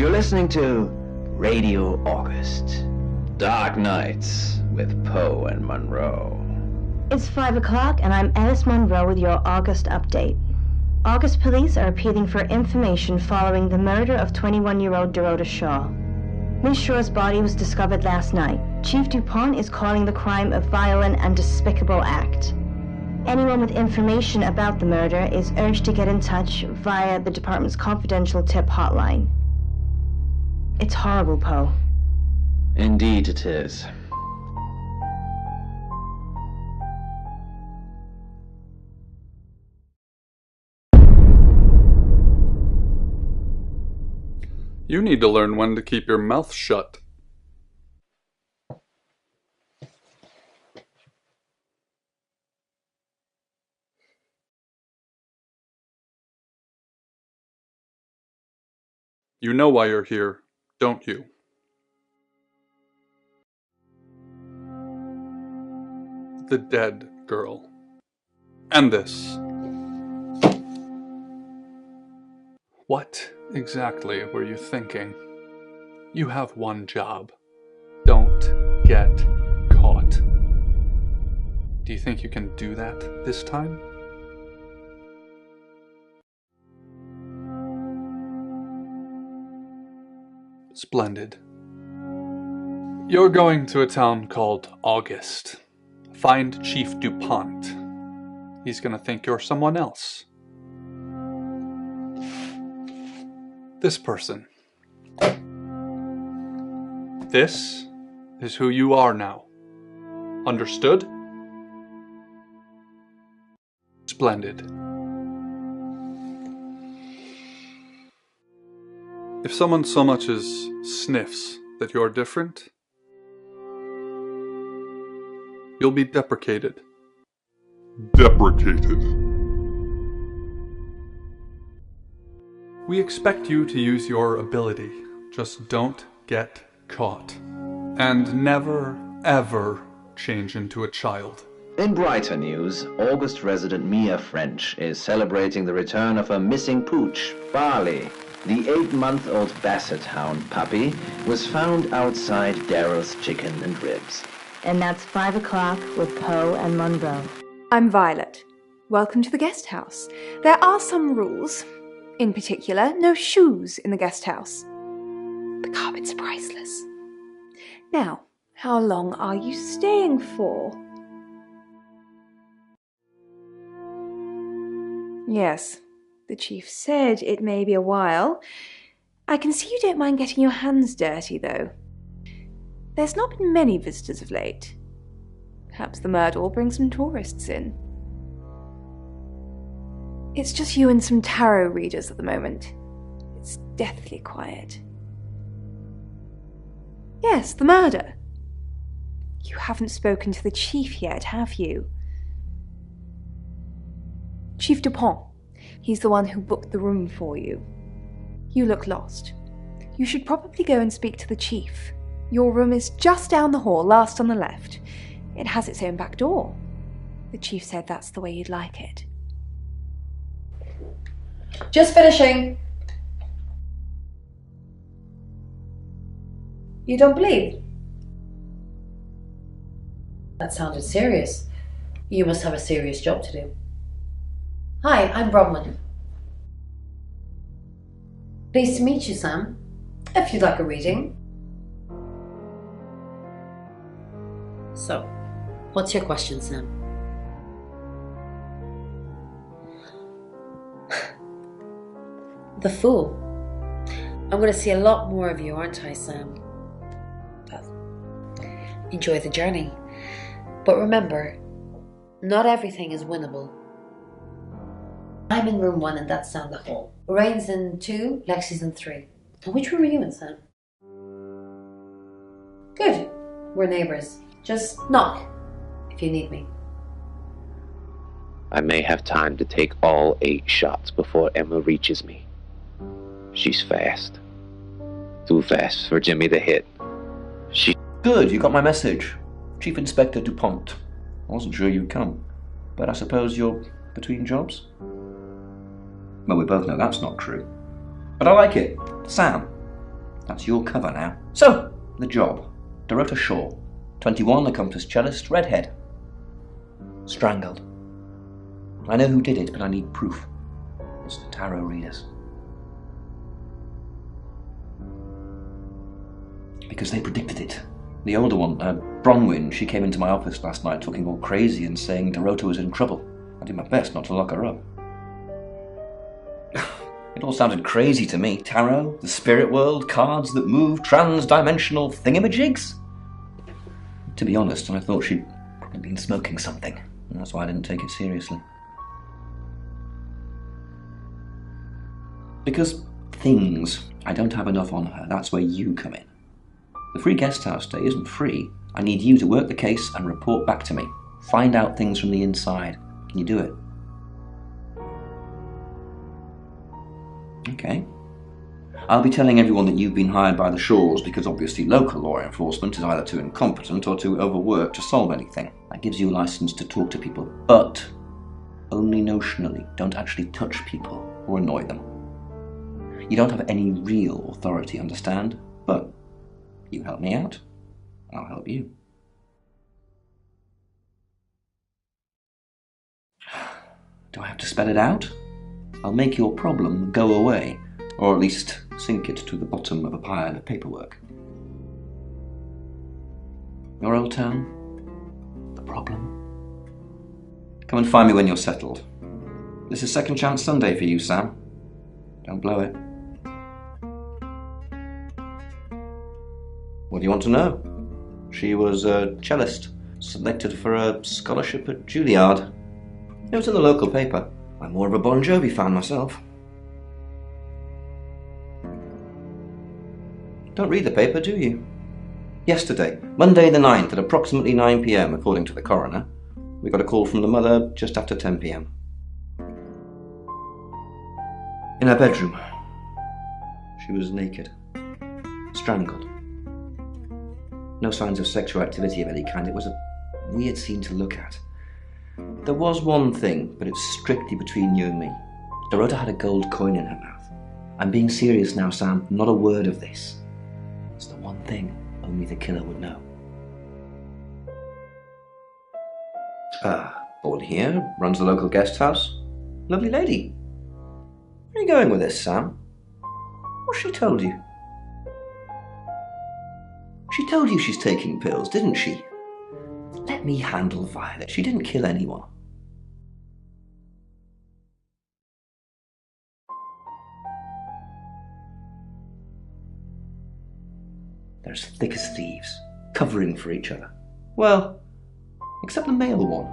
You're listening to Radio August. Dark Nights with Poe and Monroe. It's 5 o'clock, and I'm Alice Monroe with your August update. August police are appealing for information following the murder of 21-year-old Dorota Shaw. Miss Shaw's body was discovered last night. Chief DuPont is calling the crime a violent and despicable act. Anyone with information about the murder is urged to get in touch via the department's confidential tip hotline. It's horrible, Poe. Indeed it is. You need to learn when to keep your mouth shut. You know why you're here, don't you? The dead girl. And this. What exactly were you thinking? You have one job. Don't get caught. Do you think you can do that this time? Splendid. You're going to a town called August. Find Chief DuPont. He's gonna think you're someone else. This person. This is who you are now. Understood? Splendid. If someone so much as sniffs that you're different, you'll be deprecated. Deprecated. We expect you to use your ability. Just don't get caught. And never, ever change into a child. In brighter news, August resident Mia French is celebrating the return of her missing pooch, Barley. The 8-month-old Basset Hound puppy was found outside Daryl's Chicken and Ribs. And that's 5 o'clock with Poe and Monroe. I'm Violet. Welcome to the guest house. There are some rules. In particular, no shoes in the guest house. The carpets are priceless. Now, how long are you staying for? Yes, the chief said it may be a while. I can see you don't mind getting your hands dirty, though. There's not been many visitors of late. Perhaps the murder will bring some tourists in. It's just you and some tarot readers at the moment. It's deathly quiet. Yes, the murder. You haven't spoken to the chief yet, have you? Chief DuPont. He's the one who booked the room for you. You look lost. You should probably go and speak to the chief. Your room is just down the hall, last on the left. It has its own back door. The chief said that's the way you'd like it. Just finishing. You don't believe? That sounded serious. You must have a serious job to do. Hi, I'm Bronwyn. Pleased to meet you, Sam. If you'd like a reading. So, what's your question, Sam? The Fool. I'm going to see a lot more of you, aren't I, Sam? Enjoy the journey. But remember, not everything is winnable. I'm in room 1 and that's down the hall. Lorraine's in 2, Lexi's in 3. And which room are you in, Sam? Good. We're neighbours. Just knock if you need me. I may have time to take all 8 shots before Emma reaches me. She's fast. Too fast for Jimmy to hit. Good, you got my message. Chief Inspector DuPont. I wasn't sure you'd come, but I suppose you're between jobs? Well, we both know that's not true. But I like it. Sam. That's your cover now. So, the job. Dorota Shaw, 21, accomplished cellist, redhead. Strangled. I know who did it, but I need proof. It's the tarot readers. Because they predicted it. The older one, Bronwyn, she came into my office last night talking all crazy and saying Dorota was in trouble. I did my best not to lock her up. It all sounded crazy to me. Tarot, the spirit world, cards that move, trans-dimensional thingamajigs. To be honest, I thought she'd probably been smoking something, and that's why I didn't take it seriously. Because things, I don't have enough on her. That's where you come in. The free guest house stay isn't free. I need you to work the case and report back to me. Find out things from the inside. Can you do it? Okay. I'll be telling everyone that you've been hired by the Shaws because obviously local law enforcement is either too incompetent or too overworked to solve anything. That gives you a license to talk to people, but only notionally. Don't actually touch people or annoy them. You don't have any real authority, understand? But you help me out, I'll help you. Do I have to spell it out? I'll make your problem go away, or at least sink it to the bottom of a pile of paperwork. Your old town? The problem? Come and find me when you're settled. This is Second Chance Sunday for you, Sam. Don't blow it. What do you want to know? She was a cellist, selected for a scholarship at Juilliard. It was in the local paper. I'm more of a Bon Jovi fan myself. Don't read the paper, do you? Yesterday, Monday the 9th at approximately 9 p.m, according to the coroner, we got a call from the mother just after 10 p.m. In her bedroom. She was naked. Strangled. No signs of sexual activity of any kind. It was a weird scene to look at. There was one thing, but it's strictly between you and me. Dorota had a gold coin in her mouth. I'm being serious now, Sam. Not a word of this. It's the one thing only the killer would know. Born here, runs the local guest house. Lovely lady. Where are you going with this, Sam? What's she told you? She told you she's taking pills, didn't she? Let me handle Violet. She didn't kill anyone. They're as thick as thieves, covering for each other. Well, except the male one.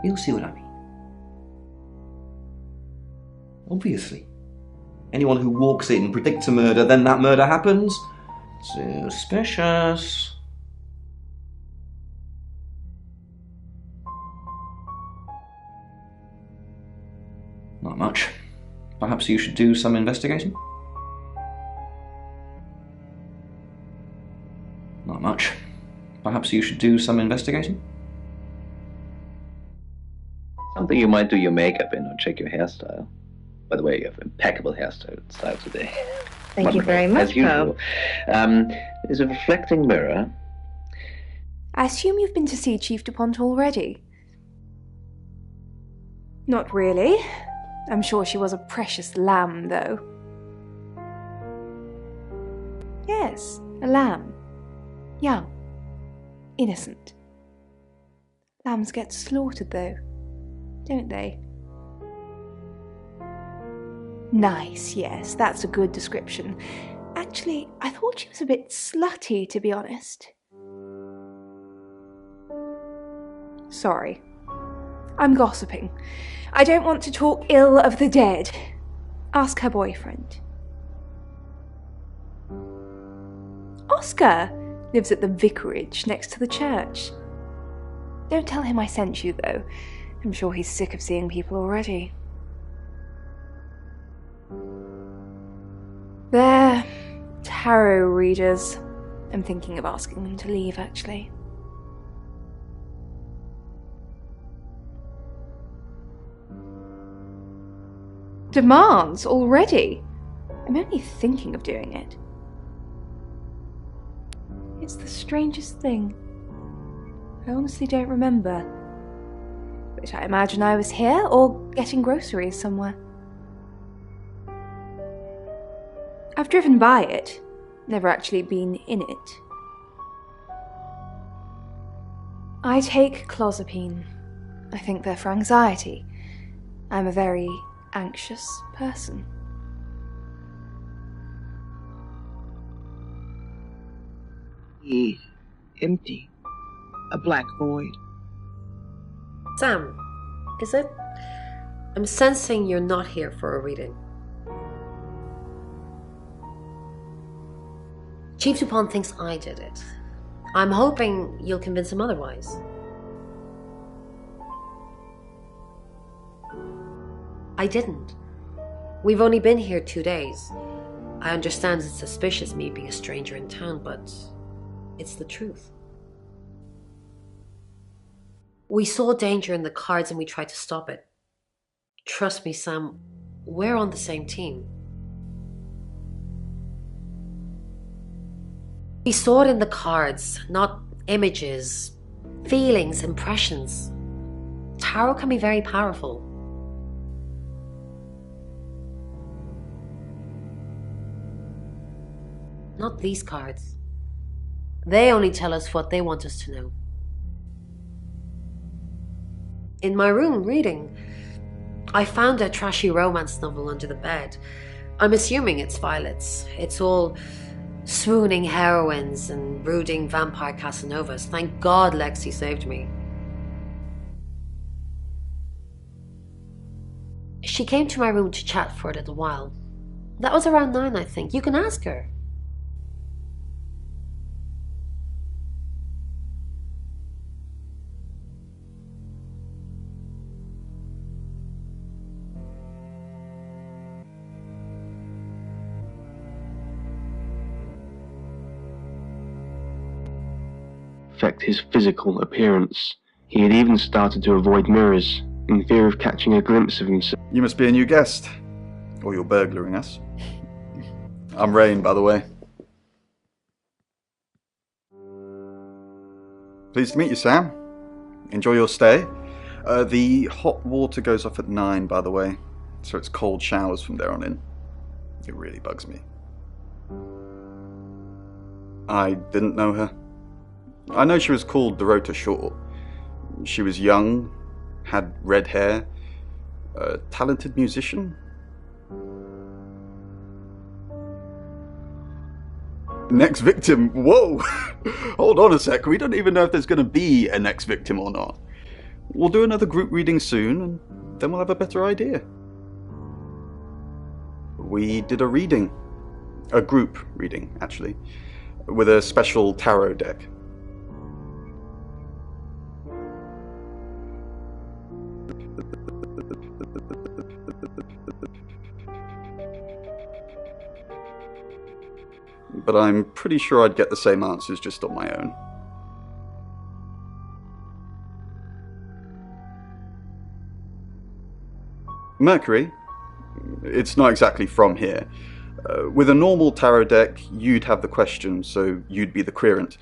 You'll see what I mean. Obviously. Anyone who walks in, predicts a murder, then that murder happens. Suspicious. Not much. Perhaps you should do some investigating? Not much. Perhaps you should do some investigating? Something you might do your makeup in or check your hairstyle. By the way, you have impeccable hairstyle today. Thank you very much, as usual. Is a reflecting mirror. I assume you've been to see Chief DuPont already? Not really. I'm sure she was a precious lamb, though. Yes, a lamb. Young. Innocent. Lambs get slaughtered, though, don't they? Nice, yes, that's a good description. Actually, I thought she was a bit slutty, to be honest. Sorry. I'm gossiping. I don't want to talk ill of the dead. Ask her boyfriend. Oscar lives at the vicarage next to the church. Don't tell him I sent you, though. I'm sure he's sick of seeing people already. They're tarot readers. I'm thinking of asking them to leave, actually. Demands already? I'm only thinking of doing it. It's the strangest thing. I honestly don't remember. But I imagine I was here or getting groceries somewhere. I've driven by it, never actually been in it. I take clozapine. I think they're for anxiety. I'm a very anxious person. Empty. A black void. Sam, is it? I'm sensing you're not here for a reading. Chief Dupont thinks I did it. I'm hoping you'll convince him otherwise. I didn't. We've only been here 2 days. I understand it's suspicious me being a stranger in town, but it's the truth. We saw danger in the cards and we tried to stop it. Trust me, Sam, we're on the same team. We saw it in the cards, not images, feelings, impressions. Tarot can be very powerful. Not these cards. They only tell us what they want us to know. In my room, reading, I found a trashy romance novel under the bed. I'm assuming it's Violet's. It's all swooning heroines and brooding vampire Casanovas. Thank God Lexi saved me. She came to my room to chat for a little while. That was around 9, I think. You can ask her. Affect his physical appearance. He had even started to avoid mirrors, in fear of catching a glimpse of himself. You must be a new guest. Or you're burglaring us. I'm Rain, by the way. Pleased to meet you, Sam. Enjoy your stay. The hot water goes off at 9, by the way, so it's cold showers from there on in. It really bugs me. I didn't know her. I know she was called Dorota Shaw. She was young, had red hair, a talented musician. Next victim? Whoa! Hold on a sec, we don't even know if there's going to be a next victim or not. We'll do another group reading soon, and then we'll have a better idea. We did a reading. A group reading, actually. With a special tarot deck. But I'm pretty sure I'd get the same answers just on my own. Mercury? It's not exactly from here. With a normal tarot deck, you'd have the question, so you'd be the querent.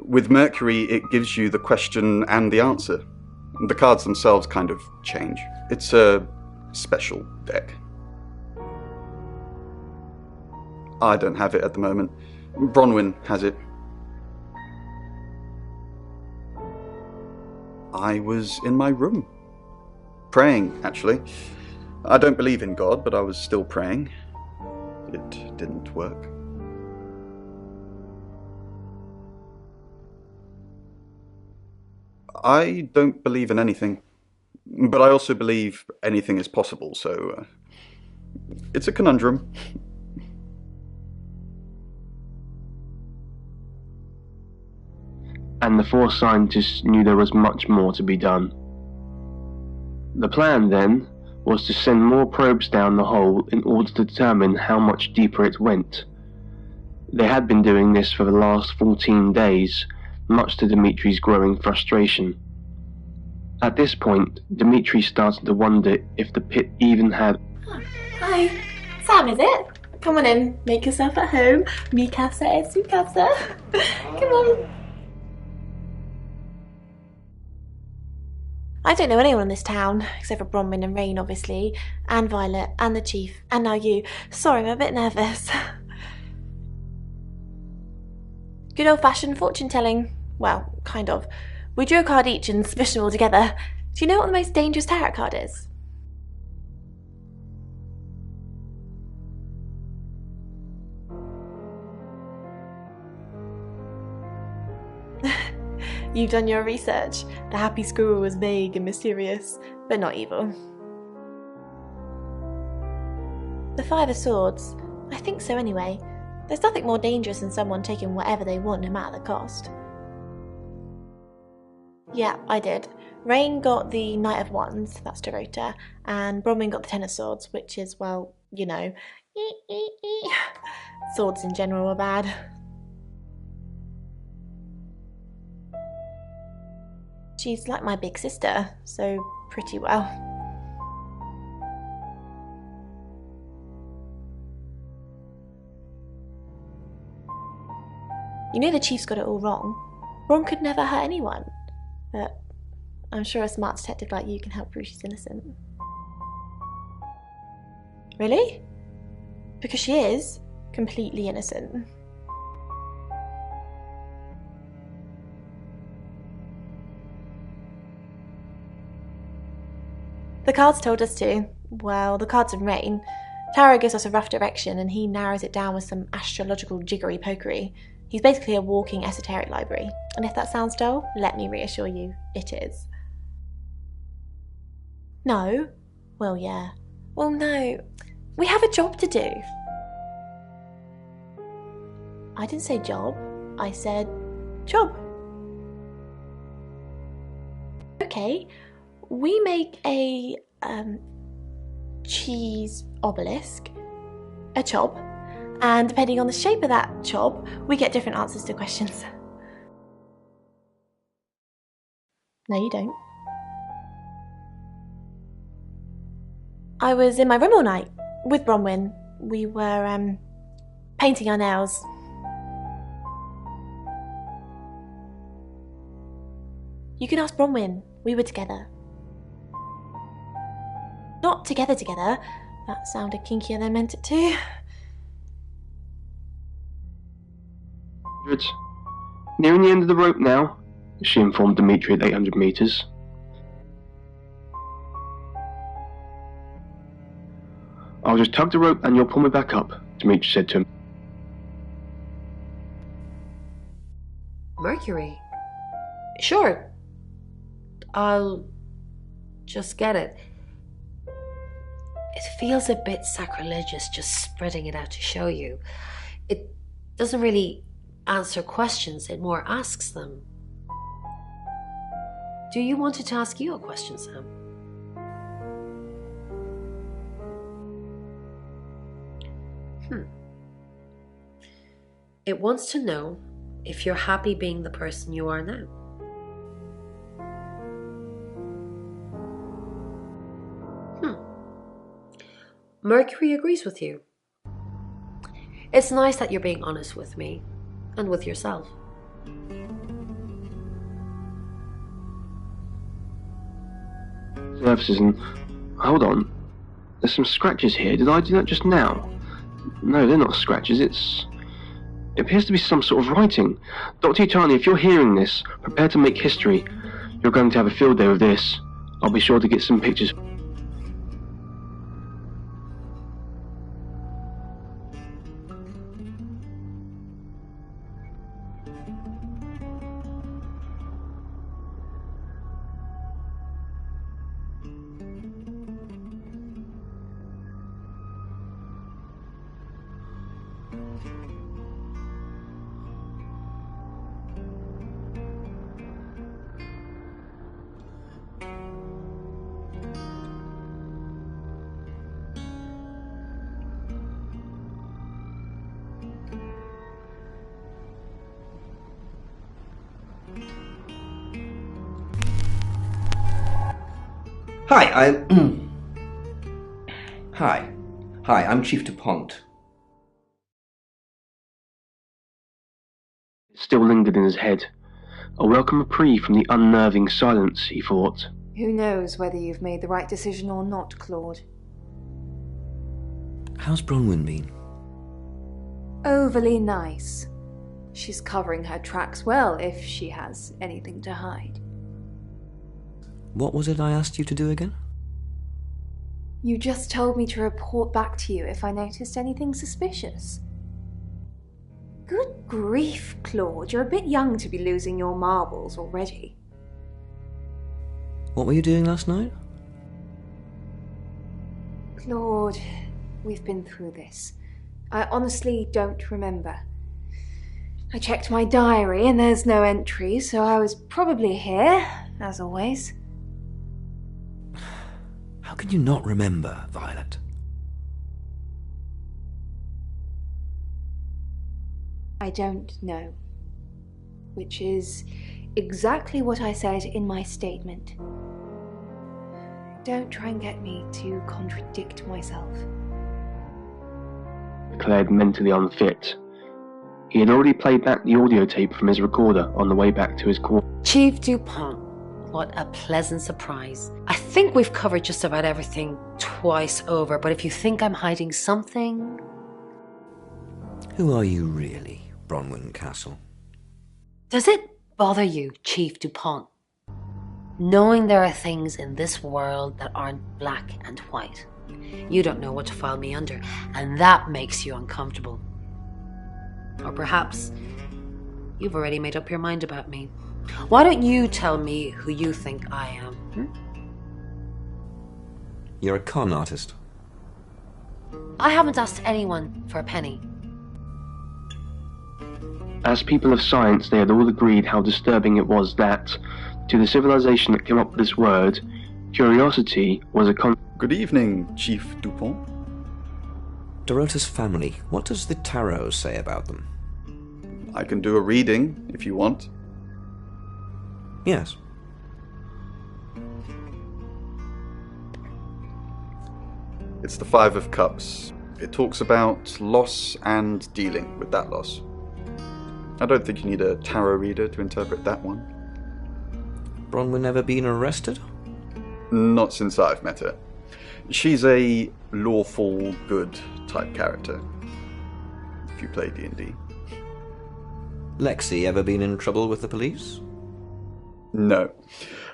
With Mercury, it gives you the question and the answer. The cards themselves kind of change. It's a special deck. I don't have it at the moment. Bronwyn has it. I was in my room. Praying, actually. I don't believe in God, but I was still praying. It didn't work. I don't believe in anything, but I also believe anything is possible, so it's a conundrum. And the 4 scientists knew there was much more to be done. The plan, then, was to send more probes down the hole in order to determine how much deeper it went. They had been doing this for the last 14 days, much to Dimitri's growing frustration. At this point, Dimitri started to wonder if the pit even had... Hi. Sam, is it? Come on in, make yourself at home. Mi casa es su casa. Come on. I don't know anyone in this town, except for Bronwyn and Rain, obviously, and Violet, and the Chief, and now you. Sorry, I'm a bit nervous. Good old-fashioned fortune-telling. Well, kind of. We drew a card each and smushed them all together. Do you know what the most dangerous tarot card is? You've done your research. The happy squirrel was vague and mysterious, but not evil. The Five of Swords. I think so anyway. There's nothing more dangerous than someone taking whatever they want no matter the cost. Yeah, I did. Rain got the Knight of Wands, that's Dorota, and Bronwyn got the Ten of Swords, which is, well, you know, swords in general are bad. She's like my big sister, so pretty well. You know the Chief's got it all wrong. Ron could never hurt anyone, but I'm sure a smart detective like you can help prove she's innocent. Really? Because she is completely innocent. The cards told us to. Well, the cards in Rain. Tarot gives us a rough direction and he narrows it down with some astrological jiggery-pokery. He's basically a walking esoteric library. And if that sounds dull, let me reassure you, it is. No? Well, yeah. Well, no. We have a job to do. I didn't say job. I said job. Okay. We make a cheese obelisk, a chob, and depending on the shape of that chob, we get different answers to questions. No, you don't. I was in my room all night with Bronwyn. We were painting our nails. You can ask Bronwyn. We were together. Not together. That sounded kinkier than I meant it to. Good. Nearing the end of the rope now, she informed Dimitri at 800 meters. I'll just tug the rope and you'll pull me back up, Dimitri said to him. Mercury? Sure. I'll just get it. It feels a bit sacrilegious just spreading it out to show you. It doesn't really answer questions, it more asks them. Do you want it to ask you a question, Sam? It wants to know if you're happy being the person you are now. Mercury agrees with you. It's nice that you're being honest with me and with yourself. Surfaces and... Hold on. There's some scratches here. Did I do that just now? No, they're not scratches. It appears to be some sort of writing. Dr. Utani, if you're hearing this, prepare to make history. You're going to have a field day with this. I'll be sure to get some pictures. Hi, I'm Chief DuPont. still lingered in his head. A welcome reprieve from the unnerving silence, he thought. Who knows whether you've made the right decision or not, Claude? How's Bronwyn been? Overly nice. She's covering her tracks well if she has anything to hide. What was it I asked you to do again? You just told me to report back to you if I noticed anything suspicious. Good grief, Claude, you're a bit young to be losing your marbles already. What were you doing last night? Claude, we've been through this. I honestly don't remember. I checked my diary and there's no entry, so I was probably here, as always. How can you not remember, Violet? I don't know. Which is exactly what I said in my statement. Don't try and get me to contradict myself. Declared mentally unfit. He had already played back the audio tape from his recorder on the way back to his quarters. Chief Dupont, what a pleasant surprise. I think we've covered just about everything twice over, but if you think I'm hiding something... Who are you really, Bronwyn Castle? Does it bother you, Chief Dupont, knowing there are things in this world that aren't black and white? You don't know what to file me under, and that makes you uncomfortable. Or perhaps you've already made up your mind about me. Why don't you tell me who you think I am? You're a con artist. I haven't asked anyone for a penny. As people of science, they had all agreed how disturbing it was that, to the civilization that came up with this word, curiosity was a Good evening, Chief Dupont. Dorota's family, what does the tarot say about them? I can do a reading, if you want. Yes. It's the Five of Cups. It talks about loss and dealing with that loss. I don't think you need a tarot reader to interpret that one. Bronwyn never been arrested? Not since I've met her. She's a lawful good type character, if you play D&D. Lexi ever been in trouble with the police? No.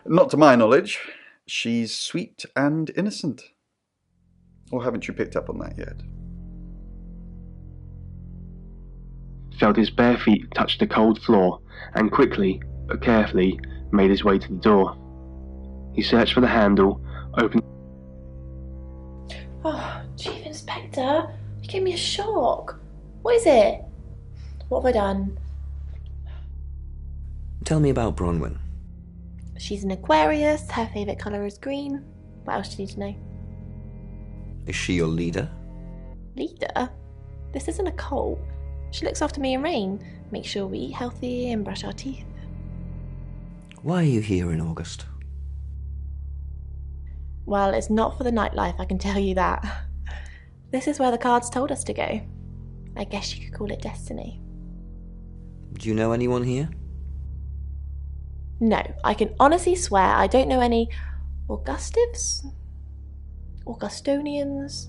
Not to my knowledge. She's sweet and innocent. Or haven't you picked up on that yet? Felt his bare feet touch the cold floor, and quickly, but carefully, made his way to the door. He searched for the handle, opened... Oh, Chief Inspector, you gave me a shock. What is it? What have I done? Tell me about Bronwyn. She's an Aquarius, her favourite colour is green. What else do you need to know? Is she your leader? Leader? This isn't a cult. She looks after me and Rain, makes sure we eat healthy and brush our teeth. Why are you here in August? Well, it's not for the nightlife, I can tell you that. This is where the cards told us to go. I guess you could call it destiny. Do you know anyone here? No, I can honestly swear I don't know any Augustives? Augustonians?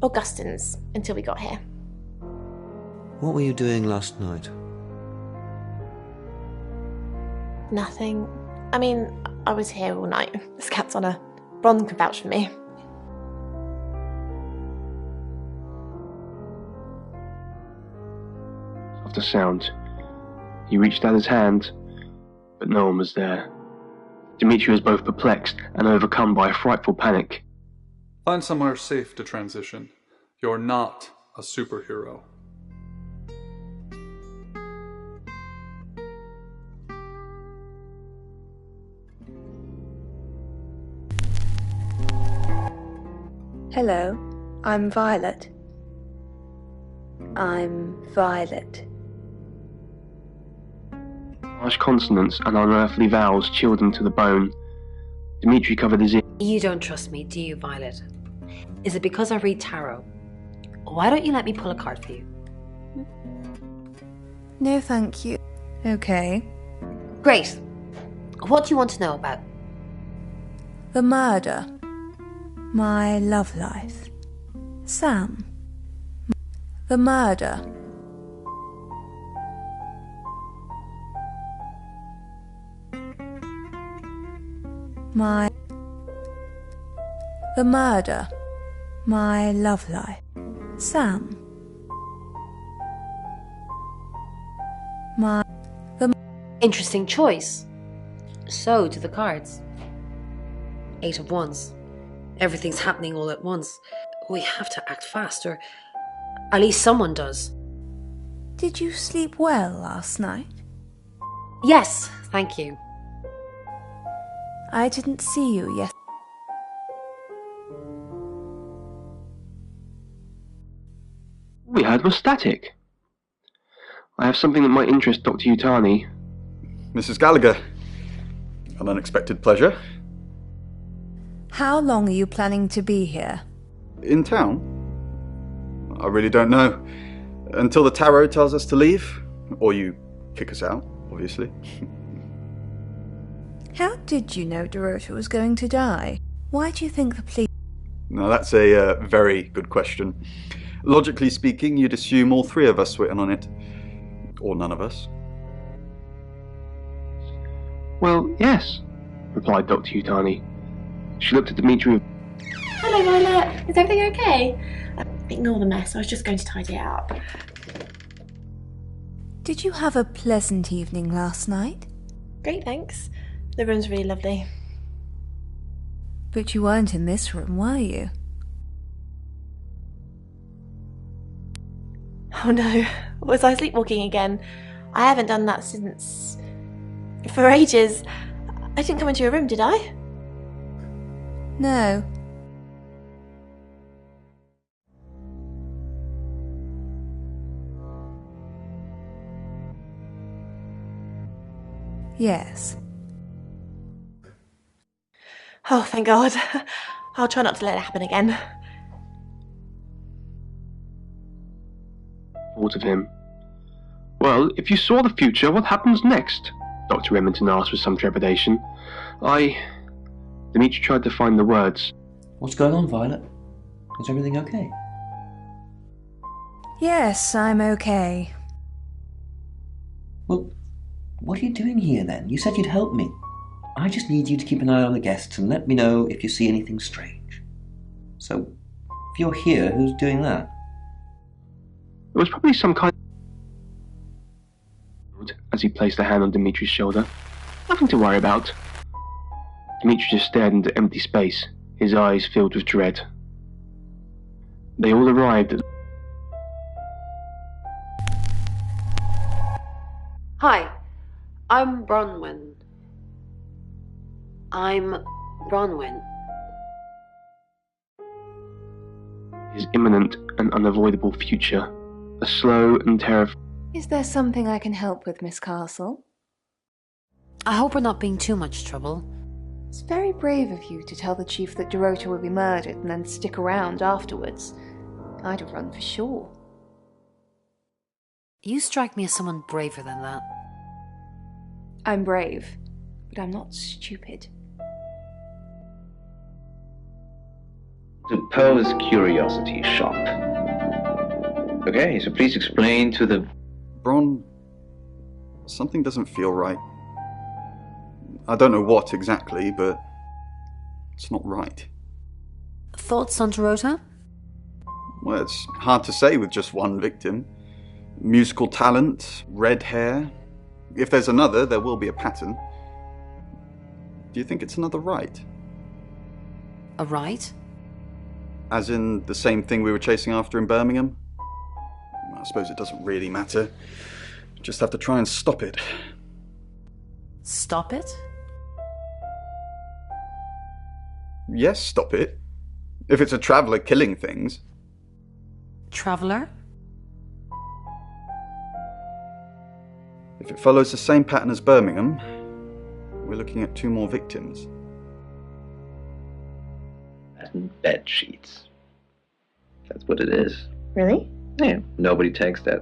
Augustins, until we got here. What were you doing last night? Nothing. I mean, I was here all night. This cat's on her. Bron can vouch for me. Of the sound. He reached out his hand, but no one was there. Dimitri was both perplexed and overcome by a frightful panic. Find somewhere safe to transition. You're not a superhero. Hello, I'm Violet. I'm Violet. Harsh consonants and unearthly vowels chilled him to the bone. Dimitri covered his ears. You don't trust me, do you, Violet? Is it because I read tarot? Why don't you let me pull a card for you? No, thank you. Okay. Great. What do you want to know about? The murder. My love life. Sam. The murder. The murder. My love life. Sam. Interesting choice. So do the cards. 8 of Wands. Everything's happening all at once. We have to act fast, or at least someone does. Did you sleep well last night? Yes, thank you. I didn't see you yesterday. We heard was static. I have something that might interest Dr. Utani. Mrs. Gallagher, an unexpected pleasure. How long are you planning to be here? In town? I really don't know. Until the tarot tells us to leave, or you kick us out, obviously. How did you know Dorota was going to die? Why do you think the police... Now that's a very good question. Logically speaking, you'd assume all three of us were in on it. Or none of us. Well, yes, replied Dr. Utani. She looked at Dimitri. Hello, Violet. Is everything okay? Ignore the mess. I was just going to tidy it up. Did you have a pleasant evening last night? Great, thanks. The room's really lovely. But you weren't in this room, were you? Oh no, was I sleepwalking again? I haven't done that since... for ages. I didn't come into your room, did I? No. Yes. Oh, thank God. I'll try not to let it happen again. Thought of him. Well, if you saw the future, what happens next? Dr. Remington asked with some trepidation. Dimitri tried to find the words. What's going on, Violet? Is everything okay? Yes, I'm okay. Well, what are you doing here then? You said you'd help me. I just need you to keep an eye on the guests and let me know if you see anything strange. So, if you're here, who's doing that? It was probably some kind as he placed a hand on Dimitri's shoulder. Nothing to worry about. Dimitri just stared into empty space, his eyes filled with dread. They all arrived at... Hi, I'm Bronwyn. his imminent and unavoidable future. A slow and terrifying... Is there something I can help with, Miss Castle? I hope we're not being too much trouble. It's very brave of you to tell the chief that Dorota will be murdered and then stick around afterwards. I'd have run for sure. You strike me as someone braver than that. I'm brave, but I'm not stupid. Suppose curiosity shop. Okay, so please explain to the... Bron, something doesn't feel right. I don't know what exactly, but it's not right. Thoughts on Dorota? Well, it's hard to say with just one victim. Musical talent, red hair. If there's another, there will be a pattern. Do you think it's another right? A right? As in the same thing we were chasing after in Birmingham? I suppose it doesn't really matter. Just have to try and stop it. Stop it? Yes, stop it. If it's a traveller killing things. Traveller? If it follows the same pattern as Birmingham, we're looking at 2 more victims. And bed sheets. That's what it is. Really? Yeah, nobody takes that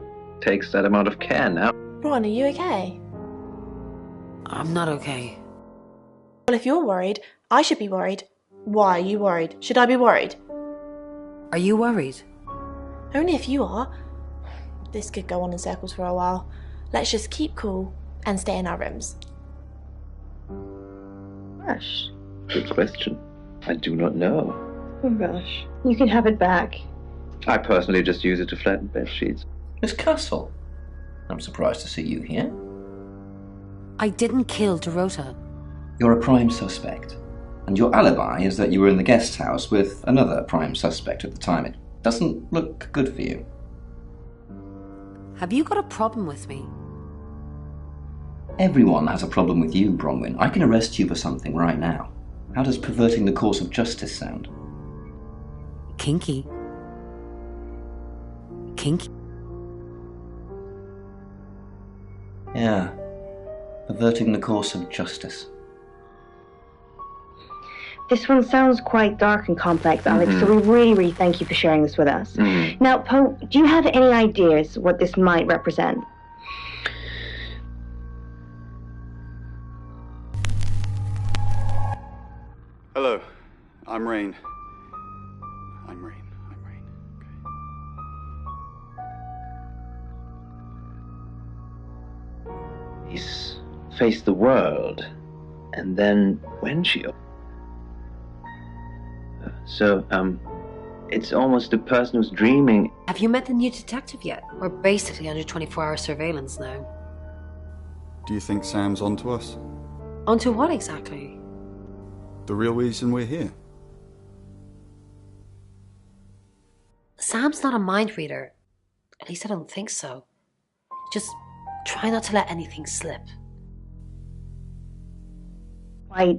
amount of care now. Ron, are you okay? I'm not okay. Well, if you're worried, I should be worried. Why are you worried? Should I be worried? Are you worried? Only if you are. This could go on in circles for a while. Let's just keep cool and stay in our rooms. Gosh. Good question. I do not know. Oh gosh. You can have it back. I personally just use it to flatten bed sheets. Miss Castle, I'm surprised to see you here. I didn't kill Dorota. You're a prime suspect, and your alibi is that you were in the guest house with another prime suspect at the time. It doesn't look good for you. Have you got a problem with me? Everyone has a problem with you, Bronwyn. I can arrest you for something right now. How does perverting the course of justice sound? Kinky. Kinky? Yeah. Perverting the course of justice. This one sounds quite dark and complex, Alex, so we really thank you for sharing this with us. Now, Poe, do you have any ideas what this might represent? Hello, I'm Rain. I'm Rain. He's faced the world, and then when she... So, it's almost a person who's dreaming. Have you met the new detective yet? We're basically under 24-hour surveillance now. Do you think Sam's onto us? Onto what exactly? The real reason we're here? Sam's not a mind reader. At least I don't think so. Just try not to let anything slip. Quite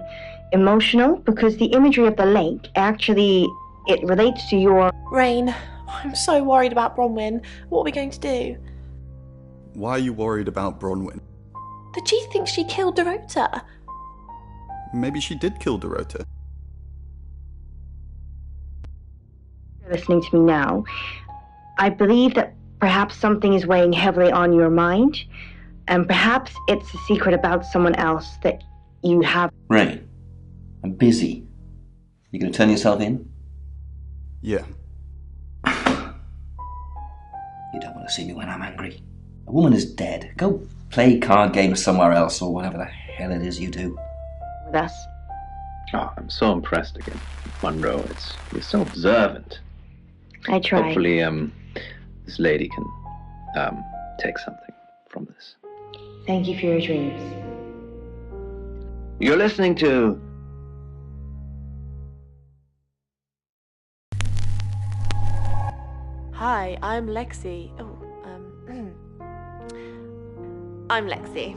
emotional, because the imagery of the lake actually, it relates to your... Rain, I'm so worried about Bronwyn. What are we going to do? Why are you worried about Bronwyn? The chief thinks she killed Dorota. Maybe she did kill Dorota. You're listening to me now. I believe that perhaps something is weighing heavily on your mind, and perhaps it's a secret about someone else that you have... Rain, I'm busy. You gonna turn yourself in? Yeah. You don't want to see me when I'm angry. A woman is dead. Go play card games somewhere else, or whatever the hell it is you do. with us. Oh, I'm so impressed again, Monroe. You're so observant. I try. Hopefully, this lady can, take something from this. Thank you for your dreams. You're listening to... Hi, I'm Lexi. I'm Lexi.